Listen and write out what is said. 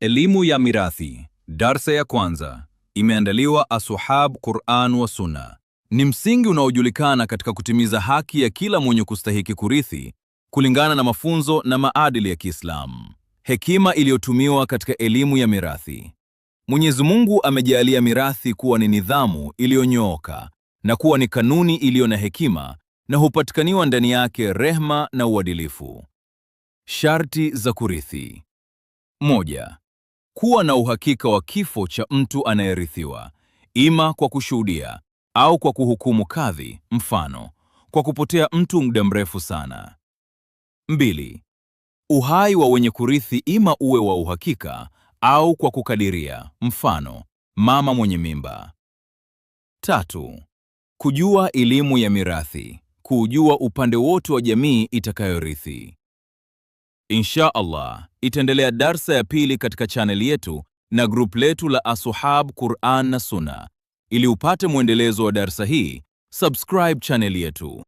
Elimu ya mirathi, darsa ya kwanza, imeandaliwa Asuhab Qur'an wa Sunna. Ni msingi unaojulikana katika kutimiza haki ya kila mwenye kustahiki kurithi, kulingana na mafunzo na maadili ya Kiislamu. Hekima iliyotumiwa katika elimu ya mirathi. Mwenyezi Mungu amejalia mirathi kuwa ni nidhamu iliyonyooka na kuwa ni kanuni iliyo na hekima, na hupatikaniwa ndani yake rehma na uadilifu. Sharti za kurithi. 1. Kuwa na uhakika wa kifo cha mtu anayerithiwa, ima kwa kushuhudia au kwa kuhukumu kadhi, mfano, kwa kupotea mtu muda mrefu sana. 2. Uhai wa wenye kurithi ima uwe wa uhakika au kwa kukadiria, mfano, mama mwenye mimba. 3. Kujua elimu ya mirathi, kujua upande wote wa jamii itakayorithi. Insha Allah, itaendelea darsa ya pili katika chaneli yetu na group letu la Asuhab Qur'an na Sunna. Ili upate mwendelezo wa darsa hii, subscribe chaneli yetu.